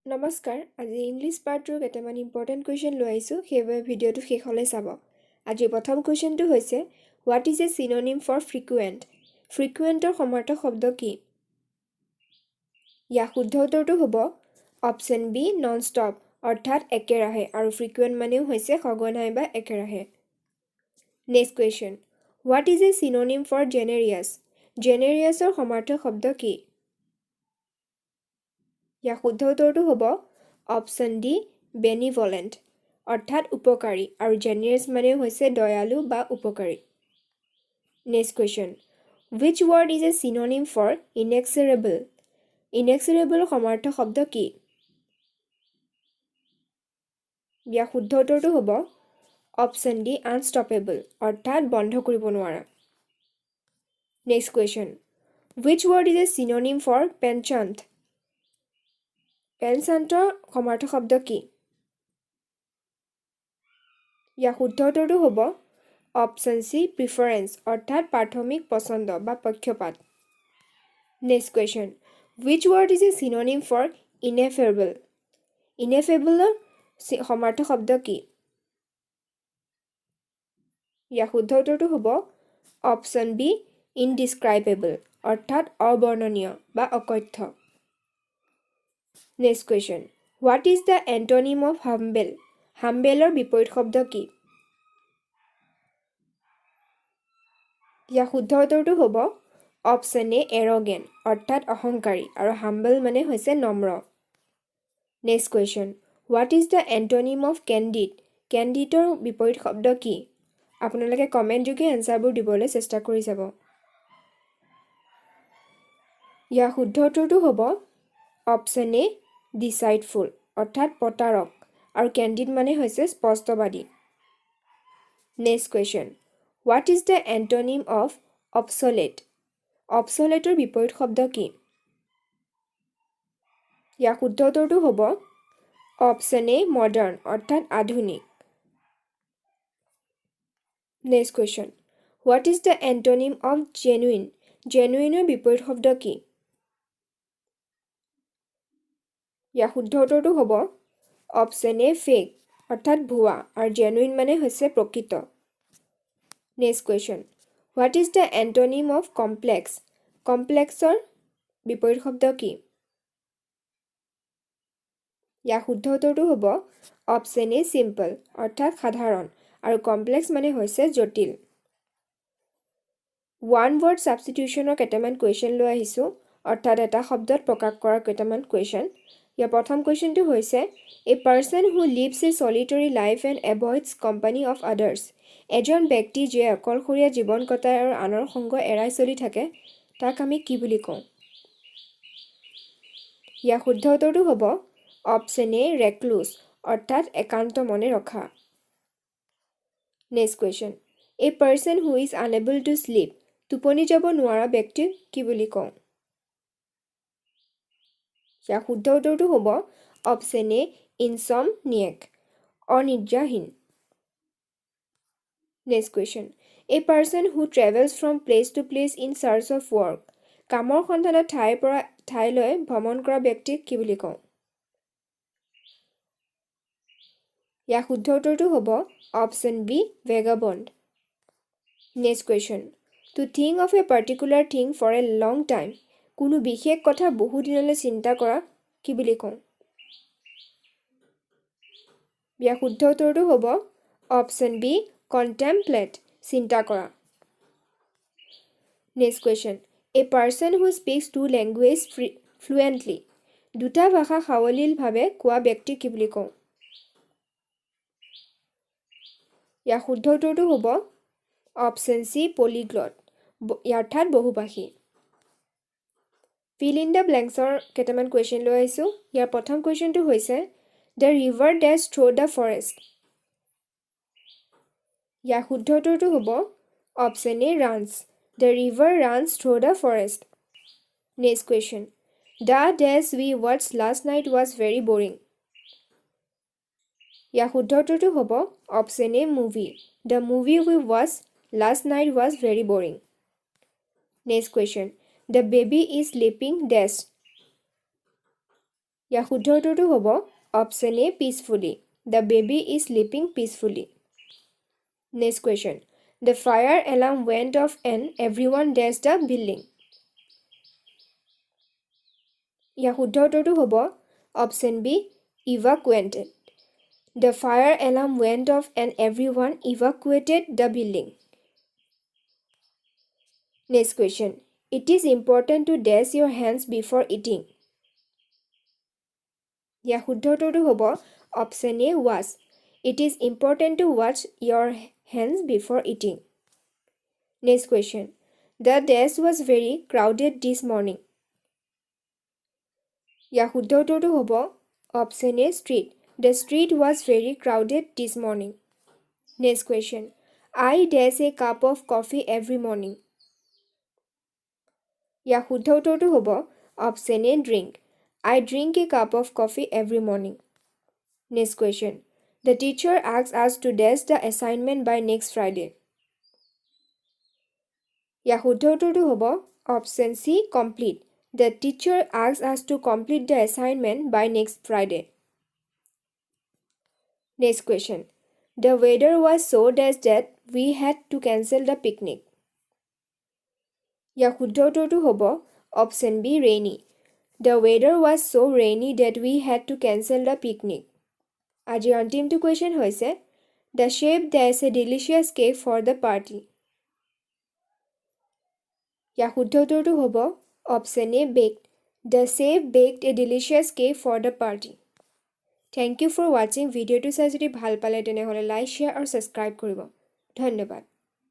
নমস্কাৰ আজি ইংলিছ পাৰ্টৰ কেইটামান ইম্পৰ্টেণ্ট কুৱেশ্যন লৈ আহিছোঁ সেইবাবে ভিডিঅ'টো শেষলৈ চাব আজি প্ৰথম কুৱেশ্যনটো হৈছে what is a synonym for frequent ফ্ৰিকুৱেণ্টৰ সমাৰ্থক শব্দ কি ইয়াৰ শুদ্ধ উত্তৰটো হ'ব অপশ্যন বি নন ষ্টপ অৰ্থাৎ একেৰাহে আৰু ফ্ৰিকুৱেণ্ট মানেও হৈছে সঘনাই বা একেৰাহে next question what is a synonym for generous জেনেৰিয়াছৰ সমাৰ্থক শব্দ কি ইয়াৰ শুদ্ধ উত্তৰটো হ'ব অপশ্যন ডি বেনিভলেণ্ট অৰ্থাৎ উপকাৰী আৰু জেনেৰিয়াছ মানে হৈছে দয়ালু বা উপকাৰী next question which word is a synonym for inexorable inexorable সমাৰ্থক শব্দ কি ইয়াৰ শুদ্ধ উত্তৰটো হ'ব অপশ্যন ডি আনষ্টপেবল অৰ্থাৎ বন্ধ কৰিব নোৱাৰা next question which word is a synonym for penchant পেনচান্টৰ সমাৰ্থক শব্দ কি ইয়াৰ শুদ্ধ উত্তৰটো হ'ব অপশ্যন চি প্ৰিফাৰেন্স অৰ্থাৎ প্ৰাথমিক পছন্দ বা পক্ষপাত next question which word is a synonym for ineffable ineffableৰ সমাৰ্থক শব্দ কি ইয়াৰ শুদ্ধ উত্তৰটো হ'ব অপশ্যন বি ইনডিছক্ৰাইবেবল অৰ্থাৎ অবৰ্ণনীয় বা অকথ্য next question what is the antonym of humble হাম্বেলৰ বিপৰীত শব্দ কি ইয়াৰ শুদ্ধ উত্তৰটো হ'ব অপশ্যন এ এৰগেণ্ট অৰ্থাৎ অহংকাৰী আৰু হাম্বল মানে হৈছে নম্ৰ next question what is the antonym of candid কেণ্ডিডৰ বিপৰীত শব্দ কি আপোনালোকে কমেণ্ট যোগে এনচাৰবোৰ দিবলৈ চেষ্টা কৰি যাব ইয়াৰ শুদ্ধ উত্তৰটো হ'ব অপশ্যন এ ডিচাইডফুল অৰ্থাৎ প্ৰতাৰক আৰু কেণ্ডিড মানে হৈছে স্পষ্টবাদী next question what is the antonym of absolute অবছলেটৰ বিপৰীত শব্দ কি ইয়াৰ শুদ্ধ উত্তৰটো হ'ব অপশ্যন এ মডাৰ্ণ অৰ্থাৎ আধুনিক next question what is the antonym of genuine জেনুইনৰ বিপৰীত শব্দ কি ইয়াৰ শুদ্ধ উত্তৰটো হ'ব অপশ্যন এ ফেক অৰ্থাৎ ভুৱা আৰু জেনুইন মানে হৈছে প্ৰকৃত next question what is the antonym of complex কমপ্লেক্সৰ বিপৰীত শব্দ কি ইয়াৰ শুদ্ধ উত্তৰটো হ'ব অপশ্যন এ চিম্পল অৰ্থাৎ সাধাৰণ আৰু কমপ্লেক্স মানে হৈছে জটিল ওৱান ৱৰ্ড ছাবষ্টিটিউশ্যনৰ কেইটামান কুৱেশ্যন লৈ আহিছোঁ অৰ্থাৎ এটা শব্দত প্ৰকাশ কৰা কেইটামান কুৱেশ্যন ইয়াৰ প্ৰথম কুৱেশ্যনটো হৈছে a person who lives a solitary life and avoids company of others এজন ব্যক্তি যিয়ে অকলশৰীয়া জীৱন কটায় আৰু আনৰ সংগ এৰাই চলি থাকে তাক আমি কি বুলি কওঁ ইয়াৰ শুদ্ধ উত্তৰটো হ'ব অপশ্যন এ ৰেকলুছ অৰ্থাৎ একান্ত মনে ৰখা next question a person who is unable to sleep টোপনি যাব নোৱাৰা ব্যক্তিক কি বুলি কওঁ ইয়াৰ শুদ্ধ উত্তৰটো হ'ব অপশ্যন এ ইনচমনিয়েক অনিদ্ৰাহীন next question a person who travels from place to place in search of work কামৰ সন্ধানত ঠাইৰ পৰা ঠাইলৈ ভ্ৰমণ কৰা ব্যক্তিক কি বুলি কওঁ ইয়াৰ শুদ্ধ উত্তৰটো হ'ব option B vagabond next question to think of a particular thing for a long time কোনো বিশেষ কথা বহু দিনলৈ চিন্তা কৰা কি বুলি কওঁ ইয়াৰ শুদ্ধ উত্তৰটো হ'ব অপশ্যন বি কণ্টেম্পলেট চিন্তা কৰা next question a person who speaks two language fluently দুটা ভাষা সাৱলীলভাৱে কোৱা ব্যক্তি কি বুলি কওঁ ইয়াৰ শুদ্ধ উত্তৰটো হ'ব অপশ্যন চি পলিগ্লট অৰ্থাৎ বহুভাষী ফিল ইন দ্য ব্লেংকছৰ কেইটামান কুৱেশ্যন লৈ আহিছোঁ ইয়াৰ প্ৰথম কুৱেশ্যনটো হৈছে the river dash through the forest ইয়াৰ শুদ্ধ উত্তৰটো হ'ব option A runs the river runs through the forest next question the dash we ৱাটছ last night was very boring ইয়াৰ শুদ্ধ উত্তৰটো হ'ব option A movie the movie we ৱাটছ last night was very boring next question the baby is sleeping ডেছ ইয়াৰ শুদ্ধ উত্তৰটো হ'ব option A peacefully the baby is sleeping peacefully next question the fire alarm went off and everyone dash the building ইয়াৰ শুদ্ধ উত্তৰটো হ'ব option B evacuated the fire alarm went off and everyone evacuated the building next question it is important to dash your hands before eating ইয়াৰ শুদ্ধ উত্তৰটো হ'ব option A wash it is important to wash your hands before eating next question the dash was very crowded this morning ইয়াৰ শুদ্ধ উত্তৰটো হ'ব option A street the street was very crowded this morning next question I dash a cup of coffee every morning ইয়াৰ শুদ্ধ উত্তৰটো হ'ব option A drink I drink a cup of coffee every morning. Next question. The teacher asks us to dash the assignment by next Friday. ইয়াৰ শুদ্ধ উত্তৰটো হ'ব option C complete the teacher asks us to complete the assignment by next Friday. Next question. The weather was so dash that we had to cancel the picnic. ইয়াৰ শুদ্ধ উত্তৰটো হ'ব option B rainy. The weather was so rainy that we had to cancel the picnic. আজিৰ অন্তিমটো question হৈছে The chef dashed a delicious cake for the party. ইয়াৰ শুদ্ধ উত্তৰটো হ'ব option A baked. The chef baked a delicious cake for the party. Thank you for watching. ভিডিঅ'টো চাই যদি ভাল পালে তেনেহ'লে লাইক শ্বেয়াৰ আৰু ছাবস্ক্ৰাইব কৰিব ধন্যবাদ